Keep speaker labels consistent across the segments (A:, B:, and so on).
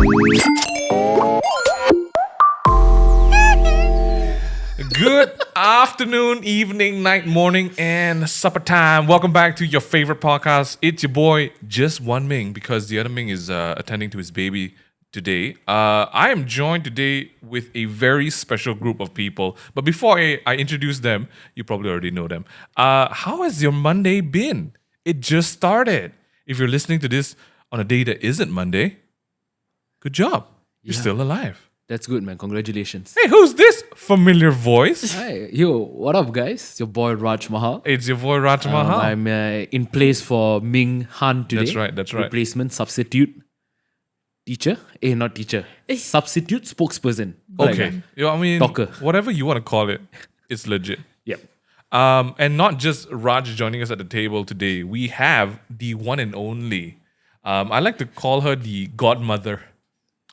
A: Good afternoon, evening, night, morning, and supper time. Welcome back to your favorite podcast. It's your boy, Just One Ming, because the other Ming is attending to his baby today. I am joined today with a very special group of people. But before I introduce them, you probably already know them. How has your Monday been? It just started. If you're listening to this on a day that isn't Monday, good job. You're still alive.
B: That's good, man. Congratulations.
A: Hey, who's this familiar voice?
B: Hi. Yo, what up, guys? It's your boy, Raj Mahal.
A: It's your boy Raj Mahal.
B: I'm in place for Ming Han today.
A: That's right.
B: Replacement, substitute, teacher. Not teacher. Substitute spokesperson.
A: Okay. I mean,
B: Talker.
A: whatever you want to call it, it's legit.
B: Yep.
A: And not just Raj joining us at the table today. We have the one and only. I like to call her the godmother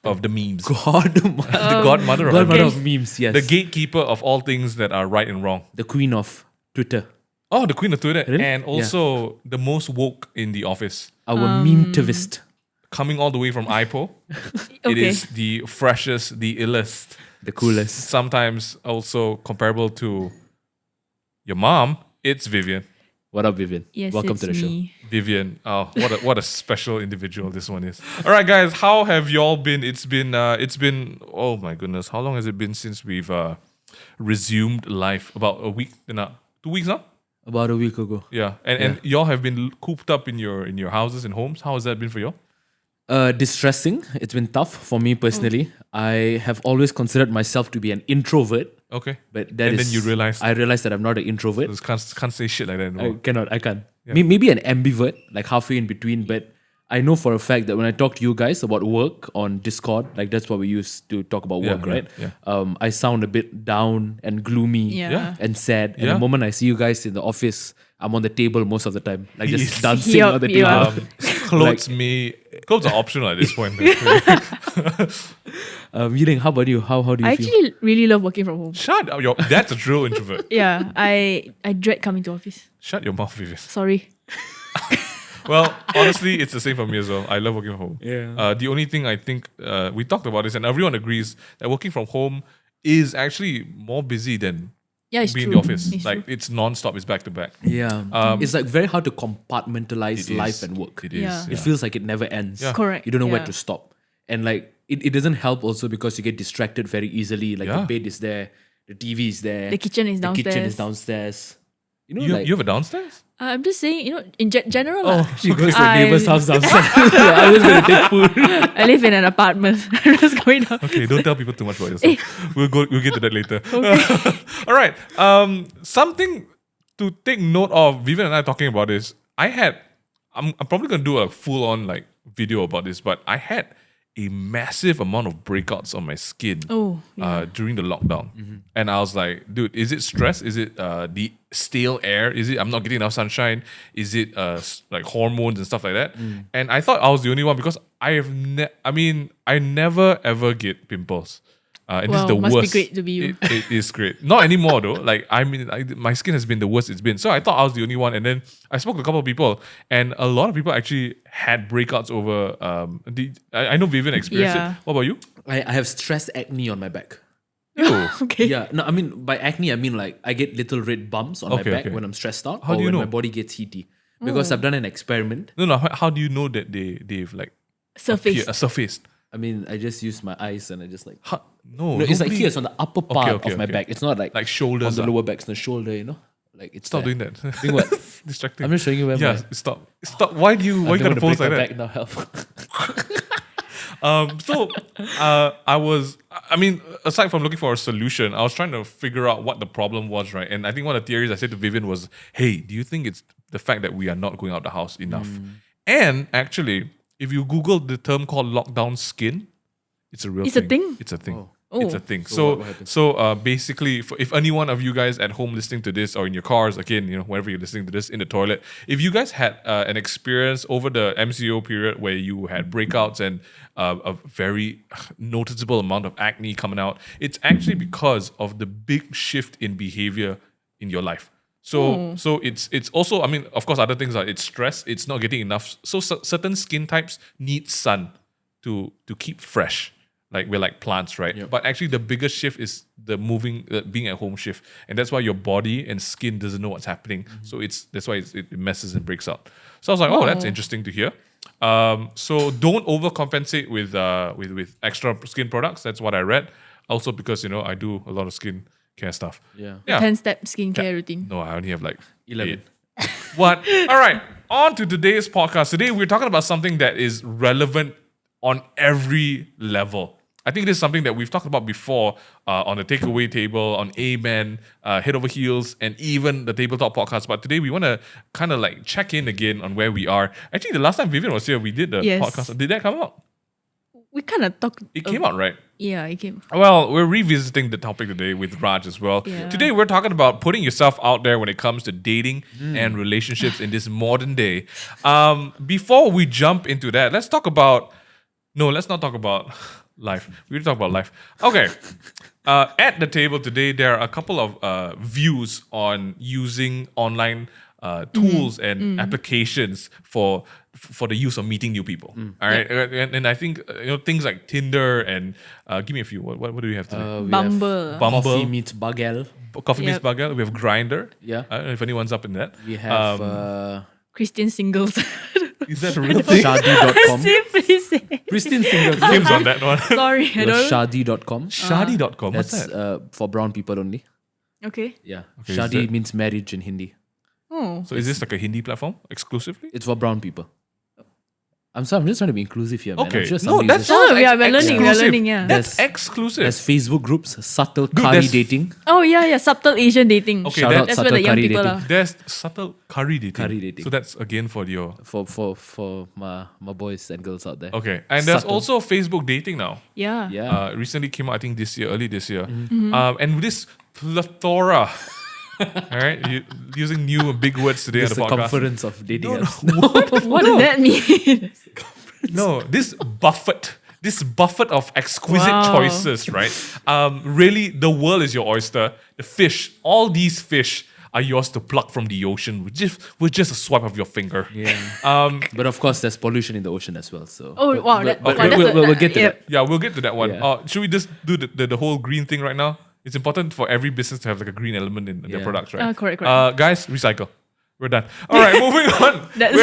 A: of the memes. The godmother
B: of memes, yes.
A: The gatekeeper of all things that are right and wrong.
B: The queen of Twitter.
A: Oh, the queen of Twitter.
B: Really?
A: And also the most woke in the office.
B: Our meme-tivist.
A: Coming all the way from IPO. It is the freshest, the illest.
B: The coolest.
A: Sometimes also comparable to your mom. It's Vivian.
B: What up, Vivian?
C: Yes,
B: Welcome
C: it's
B: to the show.
C: me.
A: Vivian, oh, what a special individual this one is. All right, guys, how have y'all been? It's been oh my goodness, how long has it been since we've resumed life? About a week, 2 weeks now.
B: About a week ago.
A: Yeah, and y'all have been cooped up in your houses and homes. How has that been for y'all?
B: Distressing. It's been tough for me personally. I have always considered myself to be an introvert.
A: Okay,
B: But
A: then you realized
B: I realized that I'm not an introvert.
A: can't say shit like that anymore.
B: I can't. Maybe an ambivert, like halfway in between. But I know for a fact that when I talk to you guys about work on Discord, like that's what we used to talk about work, right?
A: Yeah.
B: I sound a bit down and gloomy
C: Yeah.
B: and sad. And
A: Yeah.
B: the moment I see you guys in the office, I'm on the table most of the time, like just
A: Yes.
B: dancing on the table.
C: Yeah.
A: Clothes are optional at this point.
B: Yiling, how about you? How do you
C: I
B: feel?
C: actually really love working from home.
A: Shut up, that's a true introvert.
C: Yeah, I dread coming to office.
A: Shut your mouth, Vivian.
C: Sorry.
A: Well, honestly, it's the same for me as well. I love working from home.
B: Yeah.
A: The only thing I think we talked about this, and everyone agrees that working from home is actually more busy than
C: Yeah, it's
A: being
C: true.
A: in the office.
C: It's
A: Like
C: true.
A: it's non-stop. It's back to back.
B: Yeah. It's like very hard to compartmentalize
A: It is.
B: life and work.
A: It is.
C: Yeah.
B: It feels like it never ends.
A: Yeah.
C: Correct.
B: You don't know where
C: Yeah.
B: to stop. And like it doesn't help also because you get distracted very easily. Like
A: Yeah.
B: the bed is there, the TV is there,
C: The kitchen is
B: the kitchen is
C: downstairs.
B: downstairs. You know,
A: You,
B: like
A: you have a downstairs?
C: I'm just saying, in general,
B: she goes to the
C: I-
B: neighbor's house downstairs. I was gonna take food.
C: I live in an apartment. I'm just going down.
A: Okay, don't tell people too much about yourself. We'll get to that later. All right. Something to take note of. Vivian and I talking about this. I'm probably gonna do a full on like video about this, but I had a massive amount of breakouts on my skin
C: Oh, yeah.
A: during the lockdown, and I was like, dude, is it stress? Is it the stale air? Is it I'm not getting enough sunshine? Is it like hormones and stuff like that? And I thought I was the only one because I never ever get pimples. And this is
C: Wow,
A: the
C: must be
A: worst.
C: great to be you.
A: It is great. Not anymore though. Like my skin has been the worst it's been. So I thought I was the only one. And then I spoke to a couple of people, and a lot of people actually had breakouts over. I know Vivian experienced
C: Yeah.
A: it. What about you?
B: I have stress acne on my back.
A: Ew.
C: Okay.
B: Yeah, no, I mean by acne I mean like I get little red bumps on
A: Okay,
B: my back
A: okay.
B: when I'm stressed out
A: How
B: or
A: do you
B: when
A: know?
B: my body gets heaty. Because I've done an experiment.
A: No. How do you know that they've like
C: Surface.
A: surfaced?
B: I mean, I just use my eyes and I just like
A: No,
B: no, it's like
A: nobody-
B: here, it's on the upper part
A: okay,
B: of my
A: okay.
B: back. It's not like
A: shoulders.
B: on the
A: ah.
B: lower back, it's the shoulder, you know? Like it's
A: Stop
B: there.
A: doing that.
B: Doing what?
A: Distracting.
B: I'm just showing you where
A: Yeah,
B: my
A: stop. Why do you
B: I don't
A: gotta
B: wanna
A: pose
B: break
A: like
B: my
A: that?
B: back now, help.
A: I mean, aside from looking for a solution, I was trying to figure out what the problem was, right? And I think one of the theories I said to Vivian was, hey, do you think it's the fact that we are not going out the house enough? And actually, if you Google the term called lockdown skin, it's a real
C: It's a
A: thing.
C: thing?
A: It's a thing.
C: Oh.
A: It's a thing.
B: So
A: So,
B: what happens?
A: basically, if any one of you guys at home listening to this or in your cars, again, wherever you're listening to this, in the toilet, if you guys had an experience over the MCO period where you had breakouts and a very noticeable amount of acne coming out, it's actually because of the big shift in behavior in your life. So it's also, I mean, of course, other things are it's stress, it's not getting enough. So certain skin types need sun to keep fresh. Like we're like plants, right? But actually, the biggest shift is the being at home shift, and that's why your body and skin doesn't know what's happening. So that's why it messes and breaks out. So I was like, oh, that's interesting to hear. So don't overcompensate with extra skin products. That's what I read. Also because I do a lot of skin care stuff.
B: Yeah.
C: 10-step skincare routine.
A: No, I only have like
B: 11.
A: 8. What? All right. On to today's podcast. Today we're talking about something that is relevant on every level. I think this is something that we've talked about before on the takeaway table, on Amen, Head Over Heels, and even the Tabletop podcast. But today we want to kind of like check in again on where we are. Actually, the last time Vivian was here, we did the podcast. Did that come out?
C: We kind of talked.
A: It came out, right?
C: Yeah, it came.
A: Well, we're revisiting the topic today with Raj as well.
C: Yeah.
A: Today, we're talking about putting yourself out there when it comes to dating and relationships in this modern day. Before we jump into that, let's not talk about life. We're talking about life. Okay. At the table today, there are a couple of views on using online tools and applications for the use of meeting new people. All right, and I think things like Tinder and give me a few. What do we have today?
B: We
C: Bumble.
B: have
A: Bumble.
B: Coffee meets Bagel.
A: Coffee Meets
C: Yep.
A: Bagel. We have Grinder.
B: Yeah.
A: I don't know if anyone's up in that.
B: We have
C: Christian singles.
A: Is that a real thing?
B: Shadi.com.
C: Simply say.
B: Christian singles.
A: Kim's on that one.
C: Sorry, I don't.
B: Shadi.com.
A: Shadi.com. What's
B: That's
A: that?
B: for brown people only.
C: Okay.
B: Yeah.
A: Okay, is
B: Shadi
A: that-
B: means marriage in Hindi.
C: Oh.
A: So is this like a Hindi platform exclusively?
B: It's for brown people. I'm sorry, I'm just trying to be inclusive here, man.
A: Okay.
B: I'm sure
A: No,
B: somebody
A: that's
B: is-
A: not
C: Oh, we're learning. We're
A: exclusive.
C: learning. Yeah.
A: That's
B: There's-
A: exclusive.
B: There's Facebook groups, subtle
A: Dude,
B: curry
A: there's-
B: dating.
C: Oh yeah. Subtle Asian dating.
A: Okay,
B: Shout out
C: That's where
B: subtle
C: the young
B: curry
C: people
B: dating.
C: are.
A: There's subtle curry dating.
B: Curry dating.
A: So that's again for your
B: For my boys and girls out there.
A: okay. And there's
B: Subtle.
A: also Facebook dating now.
C: Yeah.
B: Yeah.
A: Recently came out, I think early this year.
C: Mm-hmm.
A: And with this plethora, all right, using new big words today
B: It's
A: on the
B: a
A: podcast.
B: conference of dating
A: No,
B: apps.
A: no,
C: What does that mean?
A: no, this buffet of exquisite
C: Wow.
A: choices, right? Really, the world is your oyster. The fish, all these fish are yours to pluck from the ocean with just a swipe of your finger.
B: Yeah. But of course, there's pollution in the ocean as well. So.
C: Oh wow.
B: But
C: That's
B: we'll get to
C: yeah.
B: that.
A: Yeah, we'll get to that one.
B: Yeah.
A: Should we just do the whole green thing right now? It's important for every business to have like a green element in their
B: Yeah.
A: products, right?
C: Correct.
A: Guys, recycle. We're done. All right, moving on.
C: That's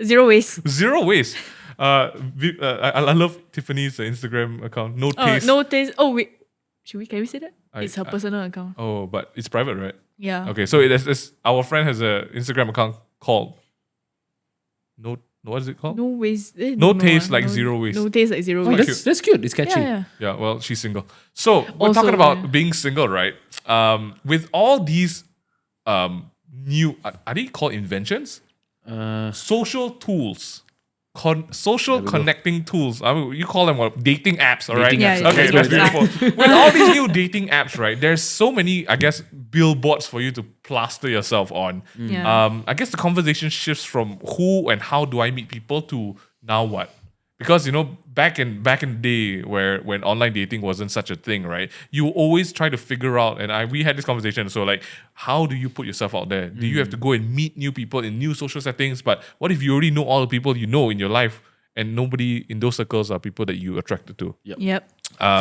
C: zero waste.
A: Zero waste. I love Tiffany's Instagram account. No
C: Oh,
A: taste.
C: no taste. Oh wait. Can we say that?
A: I-
C: It's her personal account.
A: Oh, but it's private, right?
C: Yeah.
A: Okay, so our friend has a Instagram account called what is it called?
C: No waste.
A: No taste like zero waste.
C: No taste like zero
B: Oh,
C: waste.
B: that's cute. It's catchy.
C: Yeah.
A: Yeah, well, she's single. So we're
C: Also,
A: talking about
C: yeah.
A: being single, right? With all these new, are they called inventions? Social tools. Social connecting tools. I mean, you call them what? Dating apps, all right?
B: Dating
C: apps, Yeah,
A: Okay,
C: yeah,
A: that's
C: yeah.
A: beautiful. With all these new dating apps, right? There's so many, I guess, billboards for you to plaster yourself on.
C: Yeah.
A: I guess the conversation shifts from who and how do I meet people to now what? Because back in the day when online dating wasn't such a thing, right? You always try to figure out, and we had this conversation. So like, how do you put yourself out there? Do you have to go and meet new people in new social settings? But what if you already know all the people you know in your life, and nobody in those circles are people that you're attracted to?
C: Yep.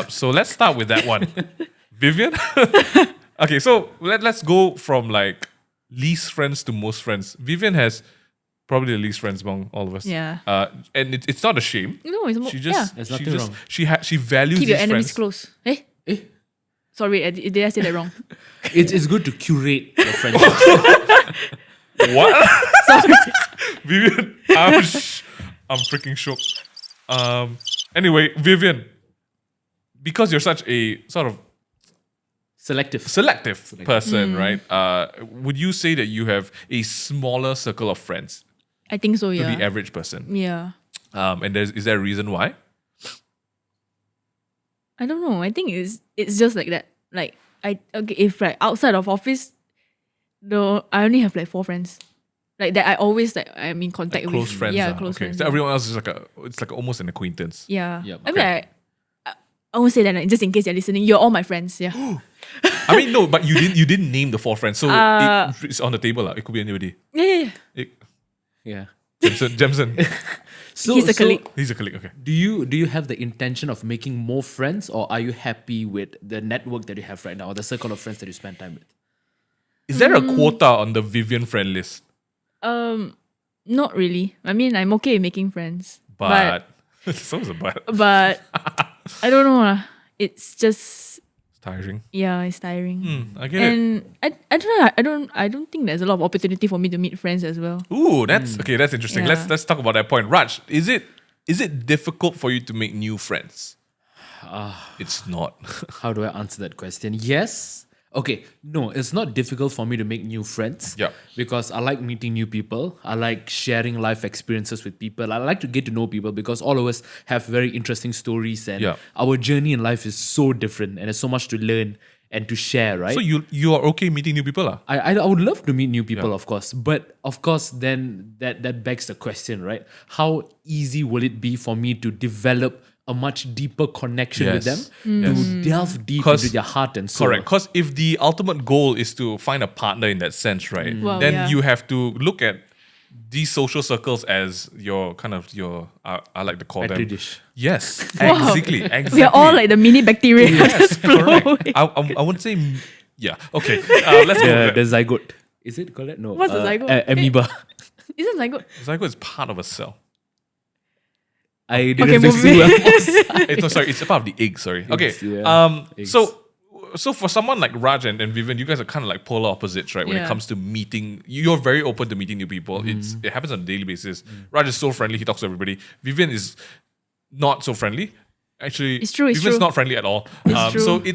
A: So let's start with that one, Vivian. Okay, so let's go from like least friends to most friends. Vivian has probably the least friends among all of us.
C: Yeah.
A: And it's not a shame.
C: No, it's more.
A: She
C: Yeah.
A: just
B: There's
A: she
B: nothing
A: just
B: wrong.
A: she values
C: Keep
A: these
C: your enemies
A: friends.
C: close. Eh? Sorry, did I say that wrong?
B: It's good to curate your friendship.
A: What?
C: Sorry.
A: Vivian, I'm freaking shook. Anyway, Vivian, because you're such a sort of selective person, right? Would you say that you have a smaller circle of friends
C: I think so,
A: to
C: yeah.
A: the average person?
C: Yeah.
A: And is there a reason why?
C: I don't know. I think it's just like that. Like if like outside of office, I only have like 4 friends. Like that I always I'm in contact with.
A: Close friends.
C: Yeah,
A: ah,
C: close
A: okay.
C: friends.
A: So everyone else is it's like almost an acquaintance.
C: Yeah.
B: Yep.
C: I mean I won't say that just in case you're listening. You're all my friends, yeah.
A: I mean, no, but you didn't name the 4 friends, so it's on the table. It could be anybody.
C: Yeah.
A: It,
B: Yeah.
A: Jemson.
C: He's a colleague.
A: He's a colleague. Okay.
B: Do you have the intention of making more friends, or are you happy with the network that you have right now, or the circle of friends that you spend time with?
A: Is there a quota on the Vivian friend list?
C: Not really. I mean, I'm okay with making friends,
A: But so is a but.
C: but I don't know. It's just
A: It's tiring.
C: it's tiring.
A: I get it.
C: And I don't know. I don't think there's a lot of opportunity for me to meet friends as well.
A: Ooh, that's okay. That's interesting.
C: Yeah.
A: Let's talk about that point. Raj, is it difficult for you to make new friends? It's not.
B: How do I answer that question? Yes. Okay. No, it's not difficult for me to make new friends.
A: Yeah.
B: Because I like meeting new people. I like sharing life experiences with people. I like to get to know people because all of us have very interesting stories, and
A: Yeah.
B: our journey in life is so different, and there's so much to learn and to share, right?
A: So you are okay meeting new people, lah?
B: I would love to meet new people, of course. But of course, then that begs the question, right? How easy will it be for me to develop a much deeper connection with them,
A: Yes.
B: to delve deep
A: 'Cause-
B: into their heart and soul?
A: Correct. Because if the ultimate goal is to find a partner in that sense, right,
C: Well,
A: then
C: yeah.
A: you have to look at these social circles as your I like to call
B: Petri
A: them.
B: dish.
A: Yes,
C: Wow.
A: exactly.
C: We are all like the mini bacteria.
A: yes,
C: just flowing.
A: correct. I wouldn't say yeah. Okay, let's go.
B: The
A: with that.
B: zygote. Is it called that? No.
C: What's the zygote?
B: Amoeba.
C: Isn't that good?
A: Zygote is part of a cell.
B: I
C: Okay,
B: didn't
C: moving.
A: No, sorry, it's a part of the egg. Sorry. Okay.
B: Eggs, yeah. Eggs.
A: So for someone like Raj and Vivian, you guys are kind of like polar opposites, right? When it
C: Yeah.
A: comes to meeting, you're very open to meeting new people. It happens on a daily basis. Raj is so friendly; he talks to everybody. Vivian is not so friendly. Actually,
C: It's true, it's
A: Vivian's
C: true.
A: not friendly at all.
C: It's
A: So
C: true.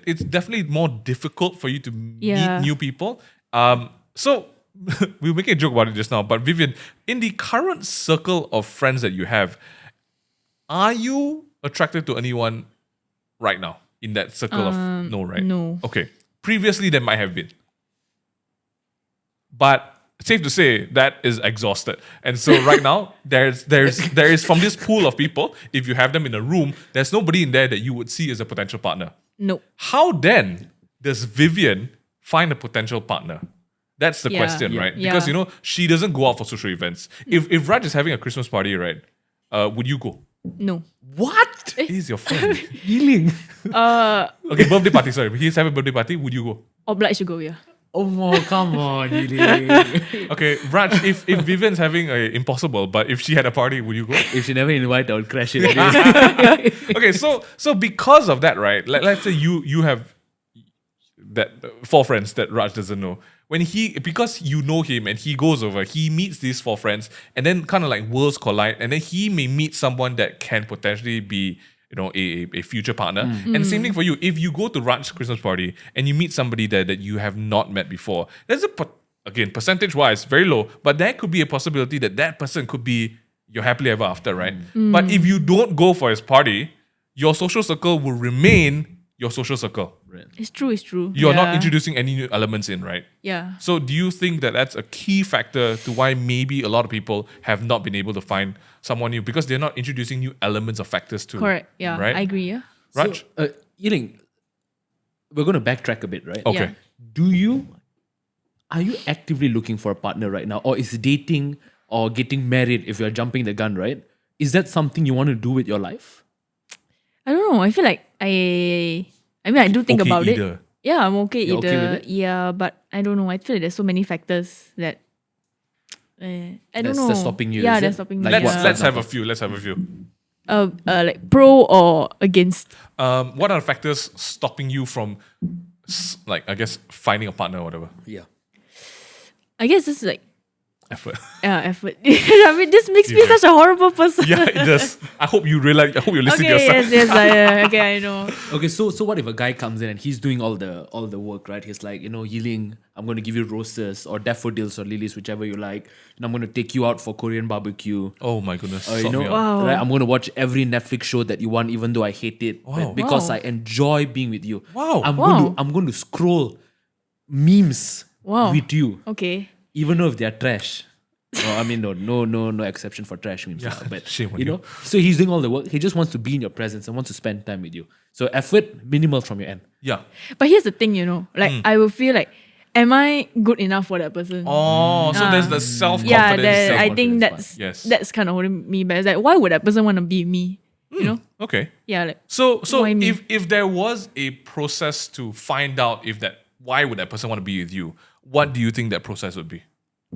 A: it's definitely more difficult for you to
C: Yeah.
A: meet new people. So we were making a joke about it just now, but Vivian, in the current circle of friends that you have, are you attracted to anyone right now in that circle of no, right?
C: no.
A: Okay. Previously, there might have been, but safe to say that is exhausted. And so right now, there is from this pool of people. If you have them in a room, there's nobody in there that you would see as a potential partner.
C: No.
A: How then does Vivian find a potential partner? That's the
C: Yeah.
A: question,
C: Yeah.
A: right?
C: Yeah.
A: Because she doesn't go out for social events. If Raj is having a Christmas party, right? Would you go?
C: No.
B: What?
A: He's your friend.
B: Healing.
A: Okay, birthday party. Sorry, he's having a birthday party. Would you go?
C: Obliged to go, yeah.
B: Oh, come on, healing.
A: Okay, Raj. If Vivian's having a impossible, but if she had a party, would you go?
B: If she never invite, I would crash it.
A: Okay, so because of that, right? Let's say you have that 4 friends that Raj doesn't know. Because you know him and he goes over, he meets these 4 friends, and then kind of like worlds collide, and then he may meet someone that can potentially be, a future partner. And same thing for you. If you go to Raj's Christmas party and you meet somebody there that you have not met before, there's again, percentage-wise, very low, but there could be a possibility that person could be your happily ever after, right? But if you don't go for his party, your social circle will remain your social circle.
C: It's true.
A: You're not
C: Yeah.
A: introducing any new elements in, right?
C: Yeah.
A: So do you think that that's a key factor to why maybe a lot of people have not been able to find someone new because they're not introducing new elements or factors to
C: Correct. Yeah.
A: right?
C: I agree, yeah.
A: Raj?
B: So, Yiling, we're going to backtrack a bit, right?
A: Okay.
C: Yeah.
B: Are you actively looking for a partner right now? Or is dating or getting married, if you're jumping the gun, right? Is that something you want to do with your life?
C: I don't know. I feel like I do think
A: Okay
C: about
A: either.
C: it. Yeah, I'm okay
B: You're
C: either.
B: okay with it?
C: Yeah, but I don't know. I feel like there's so many factors that I don't
B: That's-
C: know.
B: that's stopping you,
C: Yeah,
B: is
C: they're
B: it?
C: stopping
B: Like
C: me.
B: what,
C: yeah.
A: Let's have a few. Let's have a few.
C: Like pro or against.
A: What are the factors stopping you from, I guess, finding a partner or whatever?
B: Yeah.
C: I guess it's like
A: Effort.
C: effort. I mean, this makes me
A: Okay.
C: such a horrible person.
A: Yeah, it does. I hope you realize. I hope you listen
C: Okay,
A: to yourself.
C: yes. Okay, I know.
B: Okay, so what if a guy comes in and he's doing all the work, right? He's like, Yiling, I'm going to give you roses or daffodils or lilies, whichever you like, and I'm going to take you out for Korean barbecue.
A: Oh my goodness.
B: Or,
A: sort me out.
C: Wow.
B: right? I'm going to watch every Netflix show that you want, even though I hate it,
A: Wow.
B: because
C: Wow.
B: I enjoy being with you.
A: Wow.
B: I'm going to scroll memes
C: Wow.
B: with you,
C: Okay.
B: even though if they're trash. No, I mean no exception for trash memes.
A: Yeah,
B: But
A: shame on
B: you
A: you.
B: know, so he's doing all the work. He just wants to be in your presence and wants to spend time with you. So effort minimal from your end.
A: Yeah.
C: But here's the thing, like I will feel like am I good enough for that person?
A: Oh, so there's the self-confidence.
C: Yeah, I
A: self-confidence
C: think
A: part. Yes.
C: that's kind of holding me back. It's like, why would that person want to be me? You know?
A: Okay.
C: Yeah, like
A: So
C: why me?
A: if there was a process to find out why would that person want to be with you, what do you think that process would be?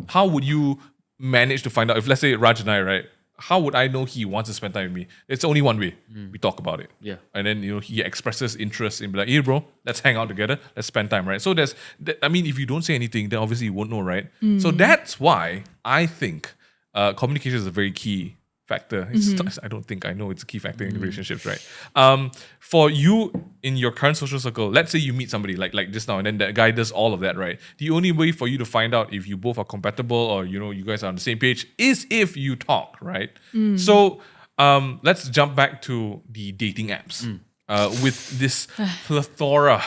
A: How would you manage to find out if, let's say, Raj and I, right? How would I know he wants to spend time with me? It's only one way. We talk about it.
B: Yeah.
A: And then, he expresses interest in, like, hey, bro, let's hang out together. Let's spend time, right? So if you don't say anything, then obviously you won't know, right? So that's why I think communication is a very key factor. I know it's a key factor in relationships, right? For you in your current social circle, let's say you meet somebody like just now, and then that guy does all of that, right? The only way for you to find out if you both are compatible or you guys are on the same page is if you talk, right? So let's jump back to the dating apps. With this plethora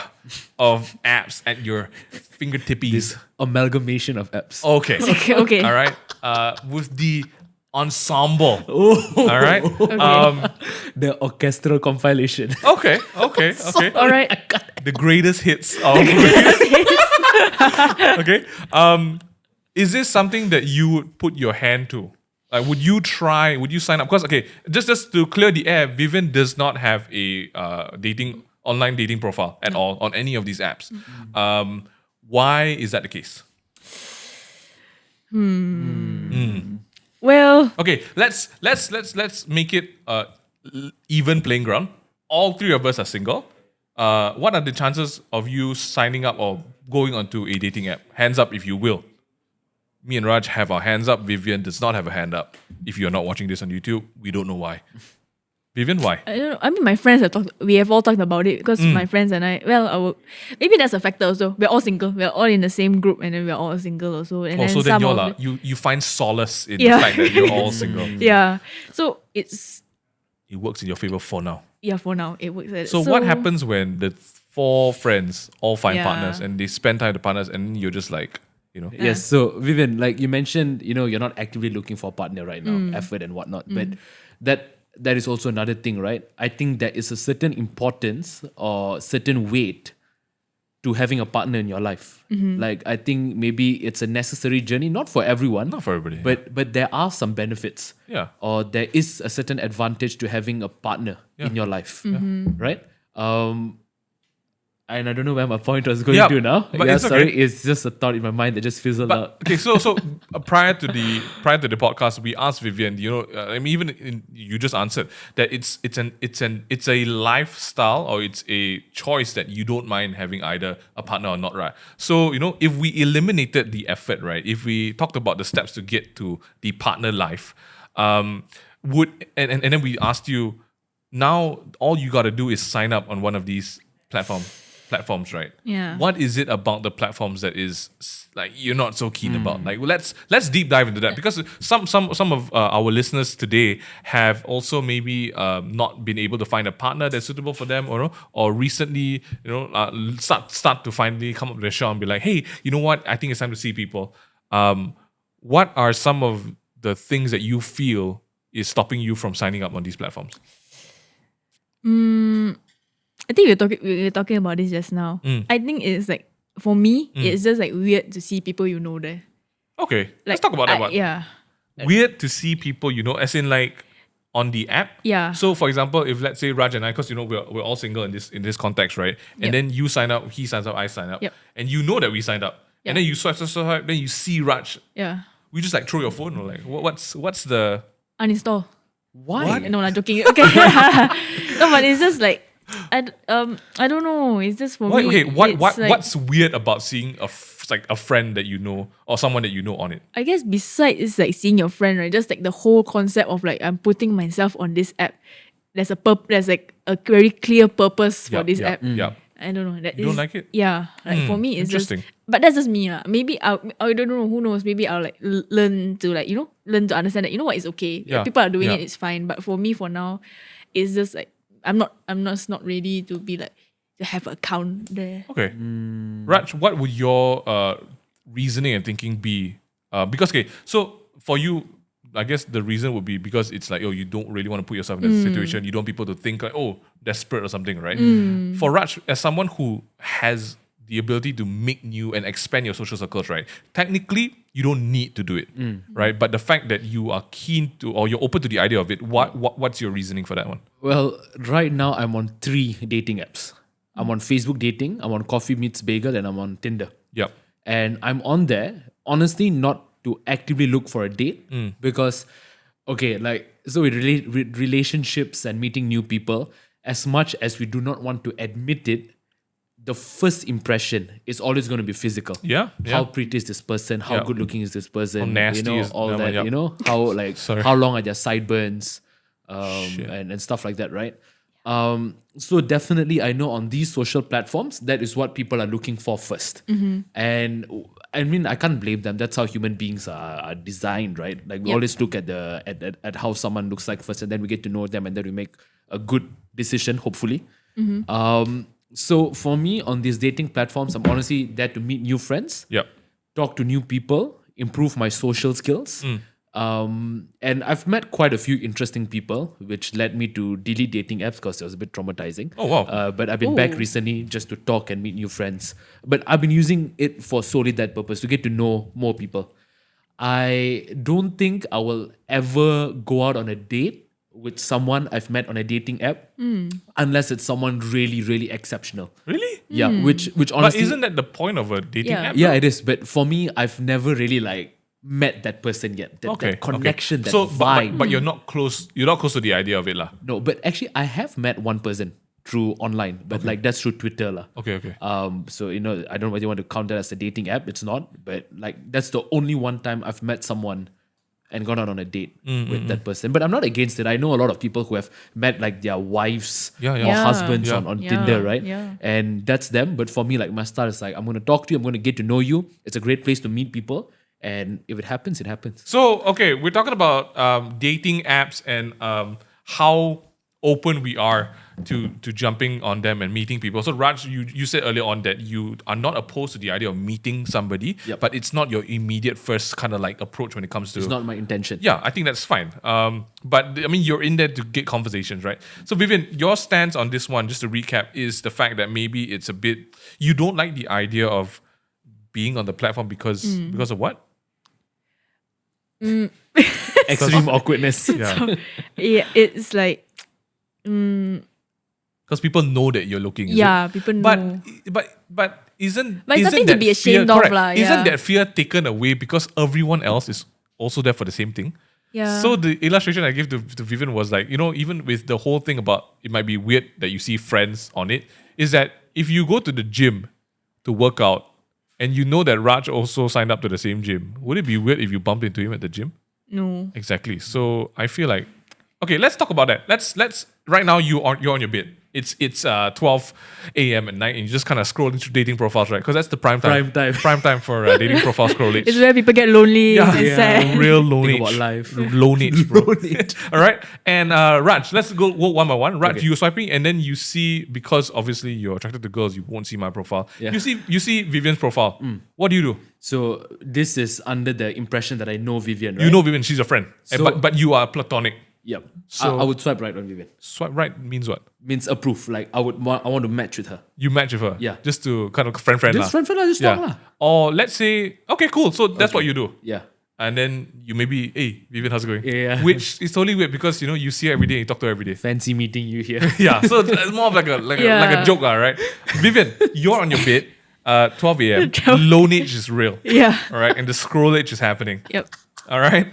A: of apps at your fingertippies.
B: Amalgamation of apps.
A: Okay.
C: Okay.
A: All right. With the ensemble. All right.
B: The orchestral compilation.
A: Okay.
C: All right.
A: The greatest hits of. Okay. Is this something that you would put your hand to? Like, would you sign up? Because, okay, just to clear the air, Vivian does not have a online dating profile at all on any of these apps. Why is that the case?
C: Well,
A: Okay, let's make it even playing ground. All three of us are single. What are the chances of you signing up or going onto a dating app? Hands up if you will. Me and Raj have our hands up. Vivian does not have a hand up. If you're not watching this on YouTube, we don't know why. Vivian, why?
C: I don't know. I mean, my friends we have all talked about it because my friends and I, maybe that's a factor also. We're all single. We're all in the same group and then we're all single also. And
A: Also, then you find solace in the fact that you're all single.
C: Yeah. So it
A: works in your favor for now.
C: Yeah, for now it works.
A: So what happens when the four friends all find
C: Yeah.
A: partners and they spend time with partners and you're just like,
B: Yes, so Vivian, like you mentioned, you're not actively looking for a partner right now, effort and whatnot. But that is also another thing, right? I think there is a certain importance or certain weight to having a partner in your life. Like I think maybe it's a necessary journey, not for everyone.
A: Not for everybody.
B: But there are some benefits.
A: Yeah.
B: Or there is a certain advantage to having a partner in your life. Right? And I don't know where my point was going to now.
A: but it's okay.
B: Sorry, it's just a thought in my mind that just fizzled out.
A: Okay, so prior to the podcast, we asked Vivian. You just answered that it's a lifestyle or it's a choice that you don't mind having either a partner or not, right? So if we eliminated the effort, right? If we talked about the steps to get to the partner life, and then we asked you, now all you got to do is sign up on one of these platforms, right?
C: Yeah.
A: What is it about the platforms that is like you're not so keen about? Like, let's deep dive into that because some of our listeners today have also maybe not been able to find a partner that's suitable for them, or recently start to finally come up with a show and be like, hey, you know what? I think it's time to see people. What are some of the things that you feel is stopping you from signing up on these platforms?
C: I think we were talking about this just now. I think it's like, for me, it's just like weird to see people there.
A: Okay, let's talk about that one.
C: Yeah.
A: Weird to see people as in like on the app.
C: Yeah.
A: So for example, if let's say Raj and I, because we're all single in this context, right? And then you sign up, he signs up, I sign up, and you know that we signed up, and then you swipe, then you see Raj.
C: Yeah.
A: We just like throw your phone or like what's the
C: Uninstall.
B: Why?
A: What?
C: No, I'm joking. Okay. No, but it's just like I don't know. It's just for me.
A: Okay,
C: it's like,
A: what's weird about seeing a friend that you know or someone that you know on it?
C: I guess besides it's like seeing your friend, right? Just like the whole concept of like I'm putting myself on this app. There's like a very clear purpose for this app.
A: Yeah.
C: I don't know.
A: You don't like it?
C: Yeah. Like for me, it's just.
A: Interesting.
C: But that's just me. Maybe I don't know. Who knows? Maybe I'll like learn to understand that what is okay.
A: Yeah.
C: If people are doing
A: Yeah.
C: it, it's fine. But for me, for now, it's just like I'm not ready to be like to have an account there.
A: Okay. Raj, what would your reasoning and thinking be? Because, okay, so for you, I guess the reason would be because it's like, you don't really want to put yourself in that situation. You don't want people to think like, desperate or something, right? For Raj, as someone who has the ability to make new and expand your social circles, right? Technically, you don't need to do it, right? But the fact that you are keen to, or you're open to the idea of it, what's your reasoning for that one?
B: Well, right now I'm on 3 dating apps. I'm on Facebook dating, I'm on Coffee Meets Bagel, and I'm on Tinder.
A: Yep.
B: And I'm on there, honestly, not to actively look for a date because, okay, like, so with relationships and meeting new people, as much as we do not want to admit it, the first impression is always going to be physical.
A: Yeah.
B: How pretty is this person? How
A: Yeah.
B: good looking is this person?
A: How nasty is
B: all
A: that
B: that.
A: one, yep.
B: You know, how like
A: Sorry.
B: how long are their sideburns,
A: Shit.
B: and stuff like that, right? So definitely, I know on these social platforms, that is what people are looking for first. And I mean, I can't blame them. That's how human beings are designed, right? Like we
C: Yep.
B: always look at how someone looks like first, and then we get to know them, and then we make a good decision, hopefully. So for me, on these dating platforms, I'm honestly there to meet new friends,
A: Yep.
B: talk to new people, improve my social skills. And I've met quite a few interesting people, which led me to delete dating apps because it was a bit traumatizing.
A: Oh, wow.
B: But I've been back recently just to talk and meet new friends. But I've been using it for solely that purpose, to get to know more people. I don't think I will ever go out on a date with someone I've met on a dating app unless it's someone really, really exceptional.
A: Really?
B: Yeah, which
A: But
B: honestly,
A: isn't that the point of a dating
C: Yeah.
A: app?
B: yeah, it is. But for me, I've never really like met that person yet. That connection, that
A: so,
B: vibe.
A: but you're not close. You're not close to the idea of it, lah.
B: No, but actually, I have met one person through online, but like that's through Twitter, lah.
A: Okay.
B: So I don't know whether you want to count that as a dating app. It's not, but like that's the only one time I've met someone and gone out on a date with that person. But I'm not against it. I know a lot of people who have met like their wives
A: Yeah.
B: or
C: Yeah.
B: husbands
A: Yeah.
B: on
C: Yeah.
B: Tinder, right?
C: Yeah.
B: And that's them. But for me, like my style is like, I'm going to talk to you. I'm going to get to know you. It's a great place to meet people. And if it happens, it happens.
A: So, okay, we're talking about dating apps and how open we are to jumping on them and meeting people. So, Raj, you said earlier on that you are not opposed to the idea of meeting somebody,
B: Yep.
A: but it's not your immediate first kind of like approach when it comes to.
B: It's not my intention.
A: Yeah, I think that's fine. But I mean, you're in there to get conversations, right? So, Vivian, your stance on this one, just to recap, is the fact that maybe it's a bit, you don't like the idea of being on the platform because of what?
B: Extreme awkwardness.
A: Yeah,
C: Yeah, it's like
A: because people know that you're looking. Is
C: yeah,
A: it?
C: people know.
A: But isn't
C: But it's
A: isn't
C: nothing to
A: that
C: be ashamed
A: fear,
C: of
A: correct,
C: lah,
A: Isn't
C: yeah.
A: that fear taken away because everyone else is also there for the same thing?
C: Yeah.
A: So the illustration I gave to Vivian was like, even with the whole thing about it might be weird that you see friends on it, is that if you go to the gym to work out and you know that Raj also signed up to the same gym, would it be weird if you bumped into him at the gym?
C: No.
A: Exactly. So I feel like, okay, let's talk about that. Let's right now you're on your bed. It's 12 a.m. at night and you're just kind of scrolling through dating profiles, right? Because that's the prime time.
B: Prime time.
A: For dating profile scrollage.
C: It's where people get lonely and sad.
A: Real loan
B: Think
A: age.
B: about life.
A: Loan age, bro.
B: Loan age.
A: All right. And Raj, let's go one by one. Raj,
B: Okay.
A: you're swiping and then you see, because obviously you're attracted to girls, you won't see my profile.
B: Yeah.
A: You see Vivian's profile. What do you do?
B: So this is under the impression that I know Vivian, right?
A: You know Vivian, she's your friend.
B: So-
A: but you are platonic.
B: Yep.
A: So-
B: I would swipe right on Vivian.
A: Swipe right means what?
B: Means approve. Like I want to match with her.
A: You match with her.
B: Yeah.
A: Just to kind of friend
B: Just
A: lah.
B: friend, just talk lah.
A: Or let's say, okay, cool. So that's what you do.
B: Yeah.
A: And then you maybe, hey, Vivian, how's it going?
B: Yeah.
A: Which is totally weird because you see her every day and you talk to her every day.
B: Fancy meeting you here.
A: Yeah. So it's more of like a joke, lah, right? Vivian, you're on your bed, 12 a.m. Loan age is real.
C: Yeah.
A: All right. And the scroll age is happening.
C: Yep.
A: All right.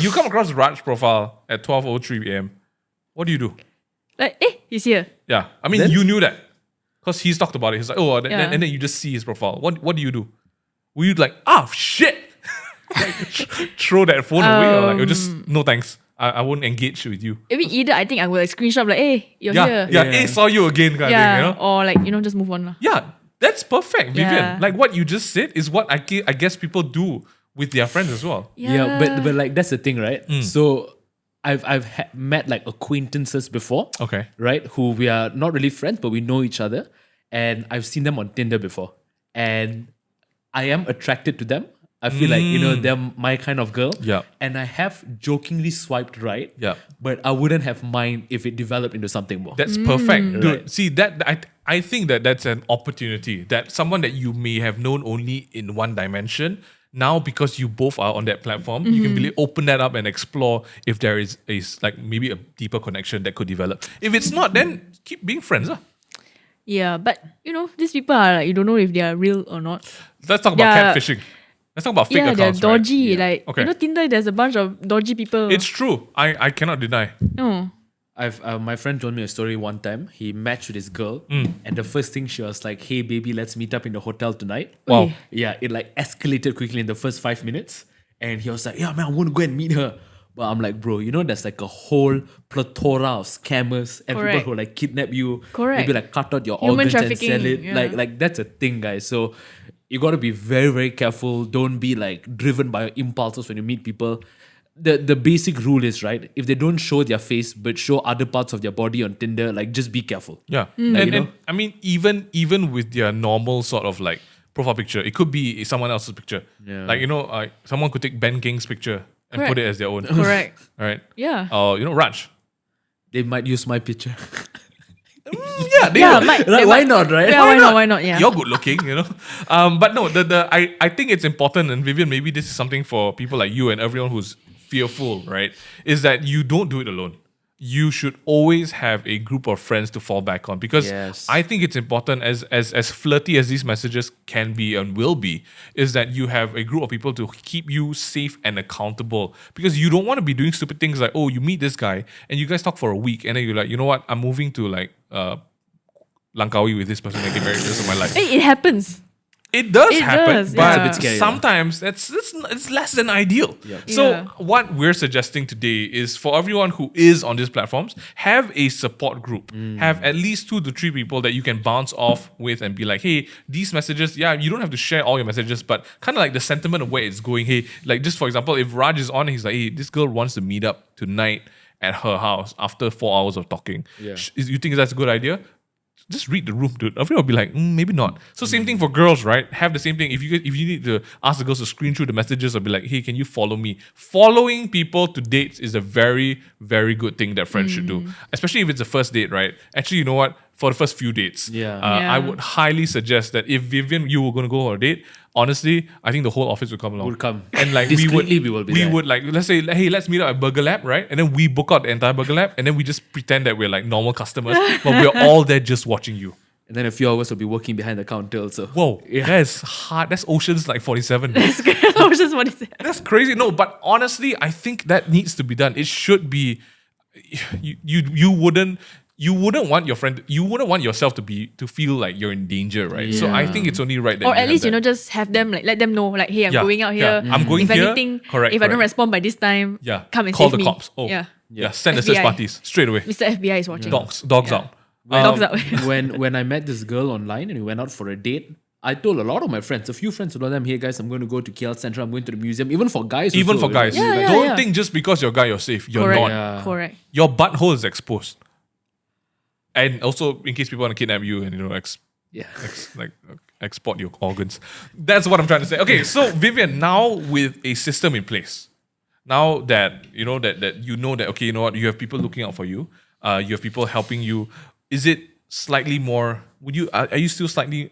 A: You come across Raj's profile at 12:03 a.m. What do you do?
C: Like, he's here.
A: Yeah. I mean,
B: Then-
A: you knew that because he's talked about it. He's like, oh,
C: Yeah.
A: and then you just see his profile. What do you do? Were you like, shit? Like, throw that phone away or like, just, no thanks. I won't engage with you.
C: Maybe either I think I will screenshot like, hey, you're here.
A: Yeah. Hey, saw you again kind of thing, you know?
C: Or like, just move on lah.
A: Yeah, that's perfect, Vivian.
C: Yeah.
A: Like what you just said is what I guess people do with their friends as well.
B: Yeah, but like that's the thing, right? So I've met like acquaintances before,
A: Okay.
B: right? Who we are not really friends, but we know each other, and I've seen them on Tinder before, and I am attracted to them. I feel like, they're my kind of girl.
A: Yeah.
B: And I have jokingly swiped right.
A: Yeah.
B: But I wouldn't have mind if it developed into something more.
A: That's perfect, dude.
B: Right.
A: See that I think that's an opportunity that someone that you may have known only in one dimension. Now, because you both are on that platform, you can really open that up and explore if there is maybe a deeper connection that could develop. If it's not, then keep being friends.
C: Yeah, but these people are like, you don't know if they are real or not.
A: Let's talk about catfishing. Let's talk about fake
C: Yeah, they're
A: accounts. Right?
C: dodgy.
A: Yeah.
C: Like Tinder, there's a bunch of dodgy people.
A: It's true. I cannot deny.
C: No.
B: My friend told me a story one time. He matched with his girl, and the first thing she was like, "Hey, baby, let's meet up in the hotel tonight."
A: Wow.
C: Okay.
B: Yeah, it like escalated quickly in the first 5 minutes, and he was like, "Yeah, man, I want to go and meet her." But I'm like, bro, there's like a whole plethora of scammers and
C: Correct.
B: people who like kidnap you,
C: Correct.
B: maybe like cut out your
C: Human
B: organs and
C: trafficking,
B: sell it.
C: yeah.
B: Like that's a thing, guys. So you got to be very, very careful. Don't be like driven by your impulses when you meet people. The basic rule is, right, if they don't show their face but show other parts of their body on Tinder, like just be careful.
A: Yeah. And I mean, even with their normal sort of like profile picture, it could be someone else's picture.
B: Yeah.
A: Like, someone could take Ben King's picture and put
C: Correct.
A: it as their own.
C: Correct.
A: Right?
C: Yeah.
A: Raj.
B: They might use my picture.
A: Yeah, they
C: Yeah,
A: will.
C: might,
B: Right,
C: they
B: why
C: might-
B: not, right?
C: Yeah, why not? Yeah.
A: You're good looking, But no, I think it's important, and Vivian, maybe this is something for people like you and everyone who's fearful, right? Is that you don't do it alone. You should always have a group of friends to fall back on, because
B: Yes.
A: I think it's important, as flirty as these messages can be and will be, is that you have a group of people to keep you safe and accountable, because you don't want to be doing stupid things like, oh, you meet this guy and you guys talk for a week and then you're like, you know what, I'm moving to like Langkawi with this person and get married the rest of my life.
C: Hey, it happens.
A: It does
C: It
A: happen,
C: does,
A: but
C: yeah.
B: It's a bit scary,
A: sometimes it's less than ideal.
B: Yep.
A: So
C: Yeah.
A: what we're suggesting today is for everyone who is on these platforms, have a support group. Have at least 2 to 3 people that you can bounce off with and be like, hey, these messages, yeah, you don't have to share all your messages, but kind of like the sentiment of where it's going. Hey, like just for example, if Raj is on and he's like, hey, this girl wants to meet up tonight at her house after 4 hours of talking.
B: Yeah.
A: You think that's a good idea? Just read the room, dude. Everyone will be like, maybe not. So same thing for girls, right? Have the same thing. If you need to ask the girls to screen through the messages or be like, hey, can you follow me? Following people to dates is a very, very good thing that friends should do. Especially if it's a first date, right? Actually, you know what? For the first few dates,
B: Yeah.
C: Yeah.
A: I would highly suggest that if Vivian, you were going to go on a date, honestly, I think the whole office would come along.
B: Would come.
A: And like
B: Discreetly, we will be there.
A: would like, let's say, hey, let's meet up at Burger Lab, right? And then we book out the entire Burger Lab and then we just pretend that we're like normal customers, but we're all there just watching you.
B: And then a few hours will be working behind the counter also.
A: Whoa, that's hard. That's Ocean's like 47.
C: I was just what is it?
A: That's crazy. No, but honestly, I think that needs to be done. It should be. You wouldn't want your friend. You wouldn't want yourself to feel like you're in danger, right? So I
B: Yeah.
A: think it's only right that
C: Or
A: you
C: at least,
A: have that.
C: just have them like let them know, like, hey, I'm
A: Yeah,
C: going out
A: yeah.
C: here.
A: I'm going
C: if
A: here.
C: anything,
A: Correct,
C: if I don't
A: correct.
C: respond by this time,
A: Yeah,
C: come and
A: call
C: save
A: the
C: me.
A: cops. Oh,
C: Yeah.
A: yeah. Send the search
C: FBI.
A: parties straight away.
C: Mr. FBI is watching.
A: Dogs
C: Yeah.
A: out.
C: Dogs out.
B: when I met this girl online and we went out for a date, I told a lot of my friends, a few friends, told them, hey guys, I'm going to go to KL Central, I'm going to the museum. Even for guys.
A: Even
B: also,
A: for guys,
C: Yeah, yeah,
A: don't
C: yeah.
A: think just because you're a guy you're safe. You're
C: Correct.
A: not.
B: Yeah.
C: Correct.
A: Your butthole is exposed. And also, in case people want to kidnap you and
B: Yeah.
A: export your organs. That's what I'm trying to say. Okay, so Vivian, now with a system in place, now that you know that okay, you know what, you have people looking out for you, you have people helping you. Is it slightly more? Are you still slightly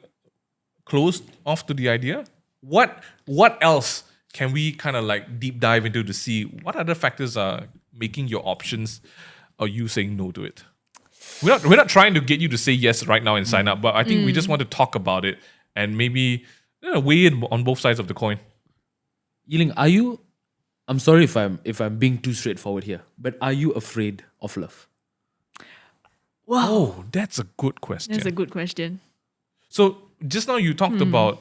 A: closed off to the idea? What else can we kind of like deep dive into to see what other factors are making your options or you saying no to it? We're not trying to get you to say yes right now and sign up, but I think we just want to talk about it and maybe weigh in on both sides of the coin.
B: Yiling, I'm sorry if I'm being too straightforward here, but are you afraid of love?
C: Wow.
A: Oh, that's a good question.
C: That's a good question.
A: So just now you talked about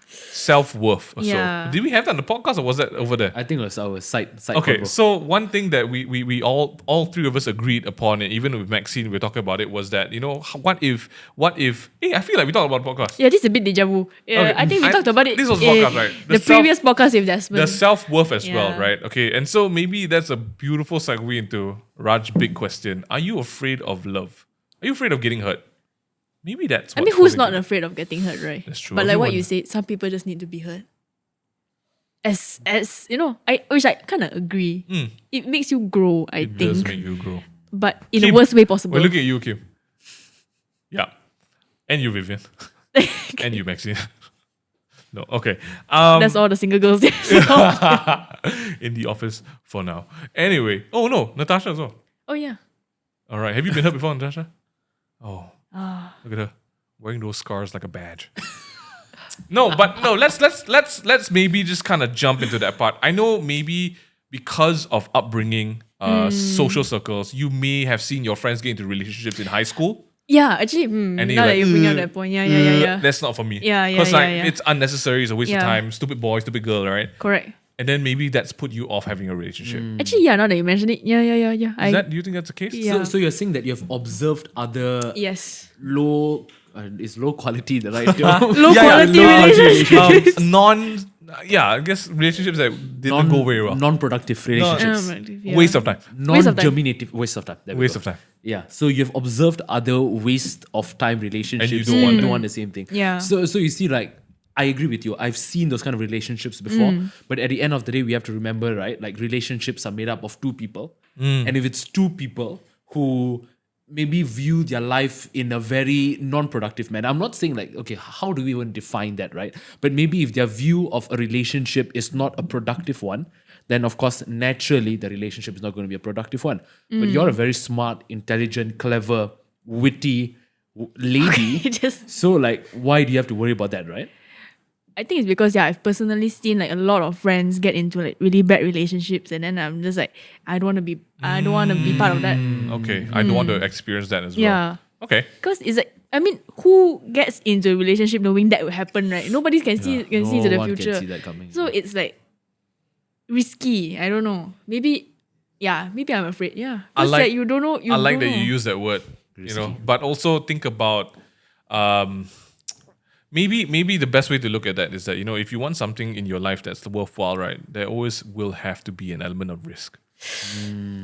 A: self-worth.
C: Yeah.
A: So did we have that on the podcast or was that over there?
B: I think it was our side
A: Okay,
B: convo.
A: so one thing that we all three of us agreed upon, and even with Maxine, we were talking about it, was that, what if, hey, I feel like we talked about podcast.
C: Yeah, this is a bit deja vu. Yeah,
A: Okay,
C: I think we talked about it.
A: this was podcast, right?
C: The previous podcast with
A: The
C: Desmond.
A: self-worth as well,
C: Yeah.
A: right? Okay, and so maybe that's a beautiful segue into Raj's big question. Are you afraid of love? Are you afraid of getting hurt? Maybe that's
C: I
A: what's
C: mean, who's
A: holding
C: not
A: you.
C: afraid of getting hurt, right?
A: That's true.
C: But like what
A: Everyone-
C: you said, some people just need to be hurt. as you know, which I kind of agree. It makes you grow, I
A: It does
C: think,
A: make you grow.
C: but in
A: Kim,
C: the worst way possible.
A: Well, look at you, Kim. Yeah. And you, Vivian. And you, Maxine. No, okay.
C: That's all the single girls there.
A: In the office for now. Anyway. Oh, no. Natasha as well.
C: Oh yeah.
A: All right. Have you been hurt before, Natasha? Oh. Look at her. Wearing those scars like a badge. No, but no, let's maybe just kind of jump into that part. I know maybe because of upbringing, social circles, you may have seen your friends get into relationships in high school.
C: Yeah, actually,
A: And then
C: now
A: you're
C: that you bring up that point, yeah.
A: That's not for me.
C: Yeah,
A: Because
C: yeah.
A: it's unnecessary, it's a waste of
C: Yeah.
A: time. Stupid boy, stupid girl, right?
C: Correct.
A: And then maybe that's put you off having a relationship.
C: Actually, yeah, now that you mention it, yeah.
A: Do you think that's the case?
C: Yeah.
B: So you're saying that you have observed other
C: Yes.
B: low, is low quality the right term?
C: Low quality relationships.
A: I guess relationships that didn't go very well.
B: Non-productive relationships.
C: Yeah.
A: Waste of time.
B: Non-germinative waste of time. There we
A: Waste
B: go.
A: of time.
B: Yeah. So you've observed other waste of time relationships.
A: And you don't want
B: you
A: that.
B: want the same thing.
C: Yeah.
B: So you see, like, I agree with you. I've seen those kind of relationships before. But at the end of the day, we have to remember, right? Like, relationships are made up of two people. And if it's two people who maybe view their life in a very non-productive manner. I'm not saying like, okay, how do we even define that, right? But maybe if their view of a relationship is not a productive one, then of course, naturally, the relationship is not going to be a productive one. But you're a very smart, intelligent, clever, witty lady.
C: Just,
B: So like, why do you have to worry about that, right?
C: I think it's because I've personally seen like a lot of friends get into like really bad relationships, and then I'm just like, I don't want to be part of that.
A: Okay. I don't want to experience that as well.
C: Yeah.
A: Okay.
C: Because it's like, I mean, who gets into a relationship knowing that will happen, right? Nobody can see into the
B: one
C: future.
B: can see that coming.
C: So it's like risky. I don't know. Maybe I'm afraid. Yeah.
A: I
C: 'Cause,
A: like-
C: you don't know.
A: I like that
C: don't
A: you
C: know.
A: use that word, but also think about maybe the best way to look at that is that, if you want something in your life that's worthwhile, right, there always will have to be an element of risk.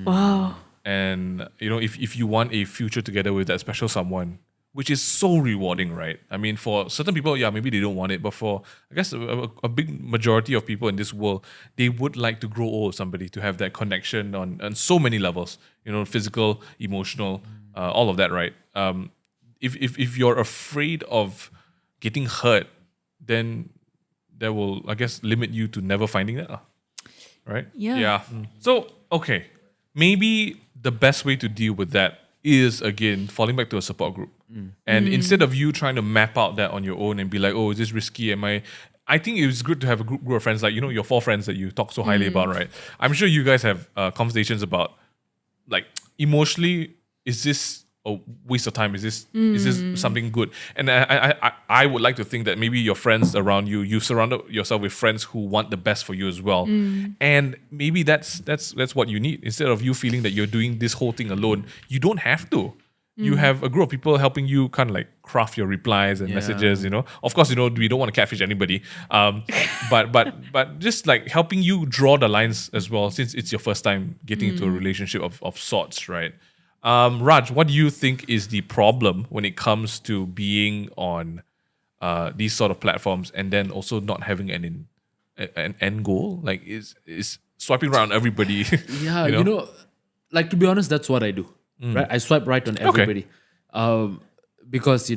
C: Wow.
A: And, if you want a future together with that special someone, which is so rewarding, right? I mean, for certain people, maybe they don't want it, but for, I guess, a big majority of people in this world, they would like to grow old with somebody, to have that connection on so many levels, physical, emotional, all of that, right? If you're afraid of getting hurt, then that will, I guess, limit you to never finding that, right?
C: Yeah.
A: So, okay, maybe the best way to deal with that is, again, falling back to a support group. And instead of you trying to map out that on your own and be like, oh, is this risky? I think it's good to have a group of friends, like, your 4 friends that you talk so highly about, right? I'm sure you guys have conversations about, like, emotionally, is this a waste of time? Is this something good? And I would like to think that maybe your friends around you, you've surrounded yourself with friends who want the best for you as well. And maybe that's what you need. Instead of you feeling that you're doing this whole thing alone, you don't have to. You have a group of people helping you kind of like craft your replies and messages, Of course, we don't want to catfish anybody. But just like helping you draw the lines as well, since it's your first time getting into a relationship of sorts, right? Raj, what do you think is the problem when it comes to being on these sort of platforms and then also not having an end goal? Like, is swiping right on everybody?
B: Yeah, like, to be honest, that's what I do. Right? I swipe right on everybody. Because,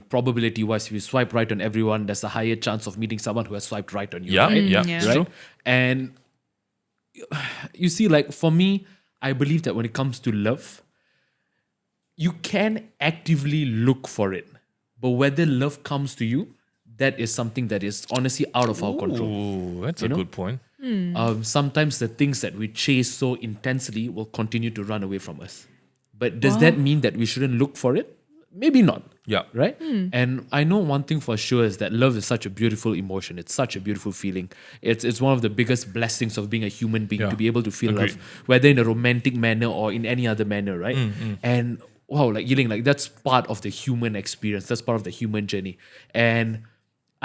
B: probability-wise, if you swipe right on everyone, there's a higher chance of meeting someone who has swiped right on you.
A: Yeah,
B: right?
A: yeah,
C: Yeah.
A: it's
B: Right?
A: true.
B: And you see, like, for me, I believe that when it comes to love, you can actively look for it. But whether love comes to you, that is something that is honestly out of our control.
A: Ooh, that's a good point.
B: Sometimes the things that we chase so intensely will continue to run away from us. But does that mean that we shouldn't look for it? Maybe not.
A: Yeah.
B: Right? And I know one thing for sure is that love is such a beautiful emotion. It's such a beautiful feeling. It's one of the biggest blessings of being a human being,
A: Yeah.
B: to be able to feel
A: Agreed.
B: love, whether in a romantic manner or in any other manner, right? And wow, like Yiling, like that's part of the human experience. That's part of the human journey. And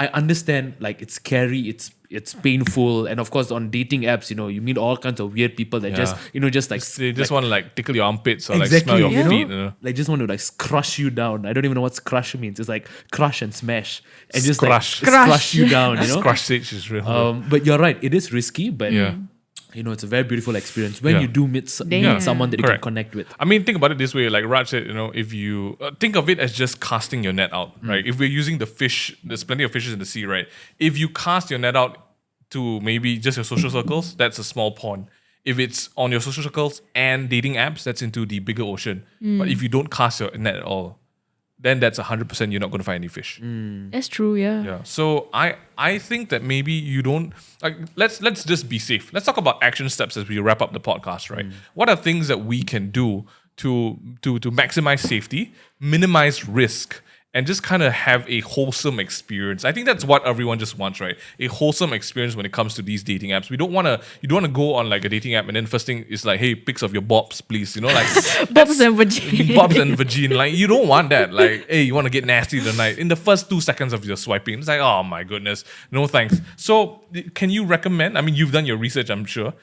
B: I understand like it's scary, it's painful, and of course on dating apps, you meet all kinds of weird people that just like
A: They just want to like tickle your armpits or like
B: exactly,
A: smell your feet. You know?
B: like just want to like crush you down. I don't even know what crush means. It's like crush and smash and just
A: Scrush.
B: like crush you down.
A: Crush stage is real.
B: But you're right, it is risky, but
A: Yeah.
B: it's a very beautiful experience when
A: Yeah.
B: you do meet someone that you
A: Correct.
B: can connect with.
A: I mean, think about it this way. Like Raj said, if you think of it as just casting your net out, right? If we're using the fish, there's plenty of fishes in the sea, right? If you cast your net out to maybe just your social circles, that's a small pond. If it's on your social circles and dating apps, that's into the bigger ocean. But if you don't cast your net at all, then that's 100% you're not going to find any fish.
C: That's true. Yeah.
A: Yeah. So I think that maybe you don't like let's just be safe. Let's talk about action steps as we wrap up the podcast, right? What are things that we can do to maximize safety, minimize risk, and just kind of have a wholesome experience? I think that's what everyone just wants, right? A wholesome experience when it comes to these dating apps. You don't want to go on like a dating app and then first thing is like, hey, pics of your bobs, please. Like
C: Bobs and vagina.
A: Bobs and vagina. Like, you don't want that. Like, hey, you want to get nasty tonight. In the first 2 seconds of your swiping, it's like, oh my goodness, no thanks. So, can you recommend? I mean, you've done your research, I'm sure.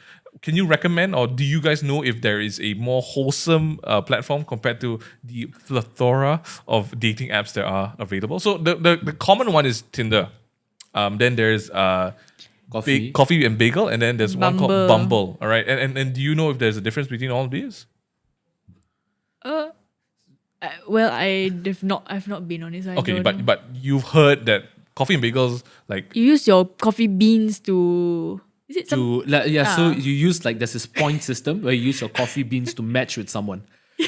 A: Can you recommend, or do you guys know if there is a more wholesome platform compared to the plethora of dating apps that are available? So, the common one is Tinder. Then there's Coffee and Bagel, and then there's one called Bumble. All right, and do you know if there's a difference between all of these?
C: Well, I've not been on it. So I
A: Okay,
C: don't know.
A: but you've heard that Coffee and Bagels, like,
C: You use your coffee beans to. Is it some?
B: So you use like there's this point system where you use your coffee beans to match with someone.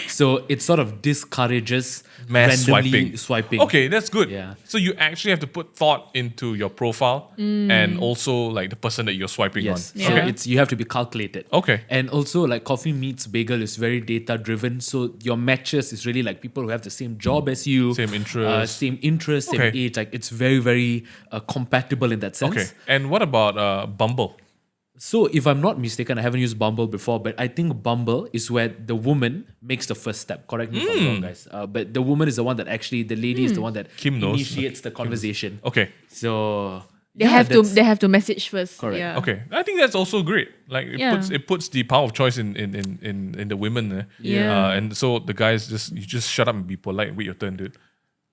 B: So it sort of discourages
A: mass
B: randomly
A: swiping. Okay, that's good.
B: Yeah.
A: So you actually have to put thought into your profile and also like the person that you're swiping
B: Yes.
A: on.
B: So
C: Yeah.
B: you have to be calculated.
A: Okay.
B: And also like Coffee Meets Bagel is very data driven. So your matches is really like people who have the same job as you.
A: Same interest.
B: Same interest, same
A: Okay.
B: age. Like it's very, very compatible in that sense.
A: Okay. And what about Bumble?
B: So if I'm not mistaken, I haven't used Bumble before, but I think Bumble is where the woman makes the first step. Correct me if I'm wrong, guys. But the woman is the one that actually, the lady is the one that
A: Kim knows.
B: initiates the conversation.
A: Okay.
B: So
C: They have to message first.
B: Correct.
C: Yeah.
A: Okay. I think that's also great. Like
C: Yeah.
A: it puts the power of choice in the women.
C: Yeah.
A: And so the guys you just shut up and be polite and wait your turn, dude.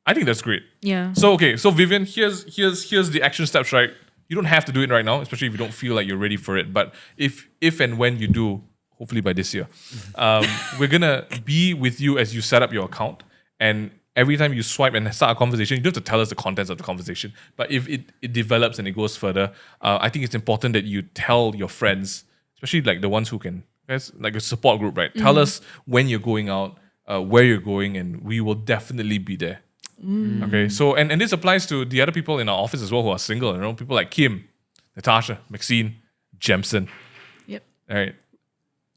A: I think that's great.
C: Yeah.
A: So okay, so Vivian, here's the action steps, right? You don't have to do it right now, especially if you don't feel like you're ready for it. But if and when you do, hopefully by this year, we're gonna be with you as you set up your account. And every time you swipe and start a conversation, you don't have to tell us the contents of the conversation. But if it develops and it goes further, I think it's important that you tell your friends, especially like the ones who can, guys, like a support group, right? Tell us when you're going out, where you're going, and we will definitely be there. Okay, so and this applies to the other people in our office as well who are single. People like Kim, Natasha, Maxine, Jemson.
C: Yep.
A: All right,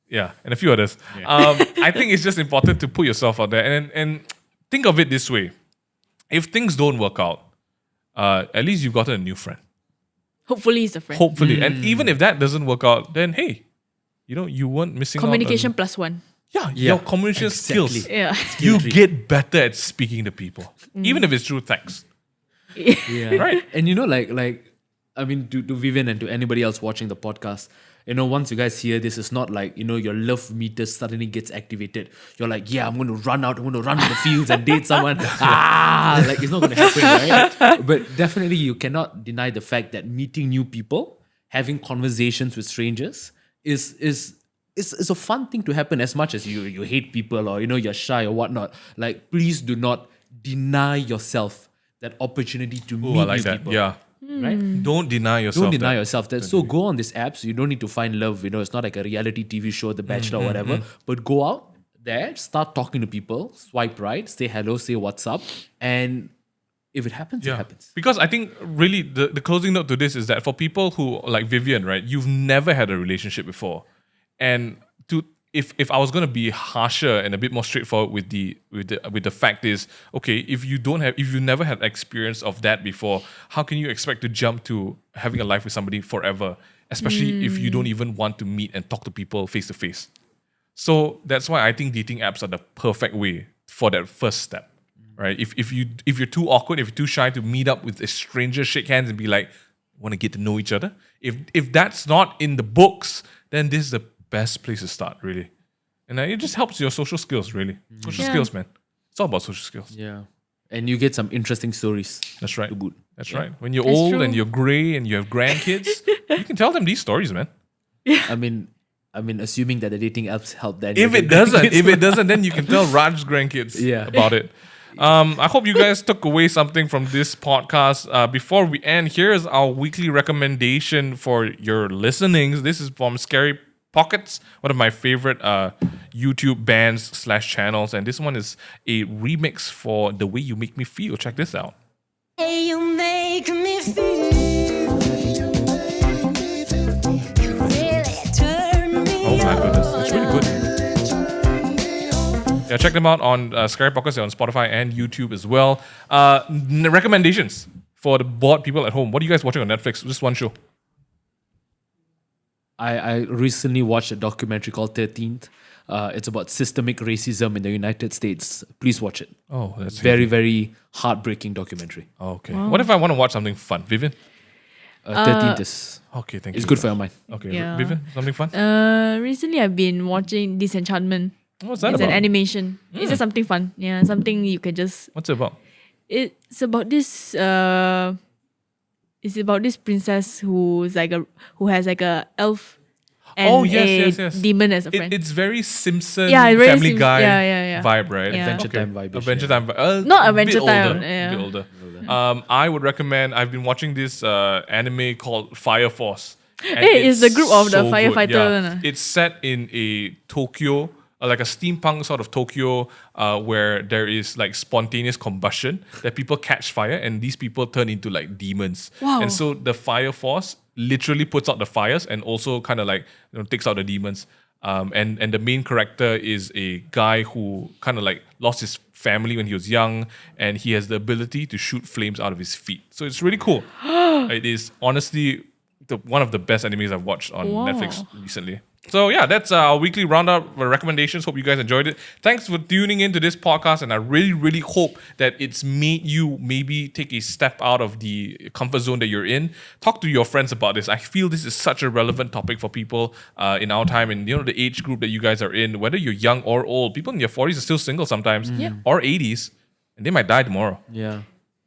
A: yeah, and a few others. I think it's just important to put yourself out there and think of it this way: if things don't work out, at least you've gotten a new friend.
C: Hopefully, it's a friend.
A: Hopefully, and even if that doesn't work out, then hey, you weren't missing
C: Communication
A: out.
C: plus one.
A: Your communication
B: exactly.
A: skills.
C: Yeah.
A: You get better at speaking to people, even if it's through text.
B: Yeah.
A: Right.
B: And like I mean to Vivian and to anybody else watching the podcast, once you guys hear this, it's not like, your love meter suddenly gets activated. You're like, yeah, I'm going to run out, I'm going to run to the fields and date someone. Like it's not going to happen, right? But definitely you cannot deny the fact that meeting new people, having conversations with strangers is a fun thing to happen as much as you hate people or, you're shy or whatnot. Like, please do not deny yourself that opportunity to meet
A: I like
B: new
A: that.
B: people.
A: Yeah.
B: Right?
A: Don't deny yourself.
B: Don't deny
A: that.
B: yourself that. So go on these apps. You don't need to find love. It's not like a reality TV show, The Bachelor or whatever. But go out there, start talking to people, swipe right, say hello, say what's up. And if it happens, it happens.
A: Because I think really the closing note to this is that for people who like Vivian, right, you've never had a relationship before. And if I was gonna be harsher and a bit more straightforward with the fact is, okay, if you never had experience of that before, how can you expect to jump to having a life with somebody forever? Especially if you don't even want to meet and talk to people face to face. So that's why I think dating apps are the perfect way for that first step. right? If you're too awkward, if you're too shy to meet up with a stranger, shake hands and be like, want to get to know each other. If that's not in the books, then this is the best place to start, really. And it just helps your social skills, really. Social skills, man. It's all about social skills.
B: Yeah. And you get some interesting stories.
A: That's right.
B: To boot.
A: That's right. When you're
C: That's
A: old
C: true.
A: and you're gray and you have grandkids, you can tell them these stories, man.
B: I mean, assuming that the dating apps help that.
A: If it doesn't, then you can tell Raj's grandkids about it. I hope you guys took away something from this podcast. Before we end, here's our weekly recommendation for your listenings. This is from Scary Pockets, one of my favorite YouTube bands / channels, and this one is a remix for The Way You Make Me Feel. Check this out.
D: Hey, you make me feel. You really turn me
A: Oh my goodness, it's really good. Yeah, check them out on Scary Pockets. They're on Spotify and YouTube as well. Recommendations for the bored people at home. What are you guys watching on Netflix? Just one show.
B: I recently watched a documentary called 13th. It's about systemic racism in the United States. Please watch it.
A: Oh, that's
B: Very, very heartbreaking documentary.
A: okay. What if I want to watch something fun? Vivian?
B: 13th is
A: Okay, thank you.
B: it's good for your mind.
A: Okay,
C: Yeah.
A: Vivian, something fun?
C: Recently I've been watching Disenchantment.
A: What's that
C: It's
A: about?
C: an animation. It's just something fun. Yeah, something you can just.
A: What's it about?
C: It's about this. It's about this princess who has like a elf and
A: Oh, yes,
C: a
A: yes.
C: demon as a friend.
A: It's very Simpson,
C: Yeah, very
A: Family
C: Simps-
A: Guy
C: yeah.
A: vibe, right?
C: Yeah.
B: Adventure Time vibe.
A: Adventure Time.
C: Not Adventure
A: bit
C: Time,
A: Older,
C: yeah.
A: bit older. I would recommend. I've been watching this anime called Fire Force. And
C: Hey, it's the group of the
A: good.
C: firefighter
A: Yeah.
C: one, ah.
A: It's set in a Tokyo, like a steampunk sort of Tokyo, where there is like spontaneous combustion that people catch fire, and these people turn into like demons.
C: Wow.
A: And so the Fire Force literally puts out the fires and also kind of like takes out the demons. And the main character is a guy who kind of like lost his family when he was young, and he has the ability to shoot flames out of his feet. So it's really cool. It is honestly one of the best animes I've watched on
C: Wow.
A: Netflix recently. So yeah, that's our weekly roundup of recommendations. Hope you guys enjoyed it. Thanks for tuning into this podcast, and I really, really hope that it's made you maybe take a step out of the comfort zone that you're in. Talk to your friends about this. I feel this is such a relevant topic for people in our time, and the age group that you guys are in, whether you're young or old. People in their 40s are still single sometimes, or 80s, and they might die tomorrow.
B: Yeah.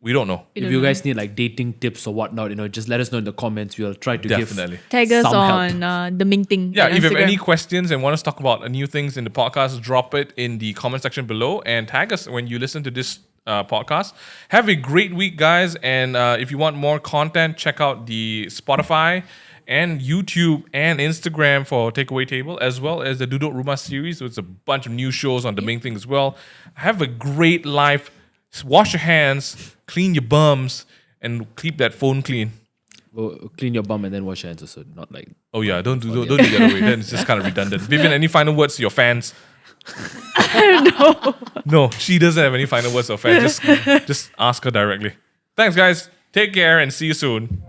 A: We don't know.
B: If you guys need like dating tips or whatnot, just let us know in the comments. We'll try to
A: Definitely.
C: Tag us
B: some
C: on
B: help.
C: the Ming thing.
A: Yeah,
C: on
A: if you have
C: Instagram.
A: any questions and want us to talk about new things in the podcast, drop it in the comment section below and tag us when you listen to this podcast. Have a great week, guys. And if you want more content, check out the Spotify and YouTube and Instagram for Takeaway Table, as well as the Duduk Rumah series. So it's a bunch of new shows on the main thing as well. Have a great life. Wash your hands, clean your bums, and keep that phone clean.
B: Go clean your bum and then wash your hands also. Not like
A: Oh yeah, don't do the other way. Then it's just kind of redundant. Vivian, any final words to your fans? No, she doesn't have any final words to her fans. Just ask her directly. Thanks, guys. Take care and see you soon.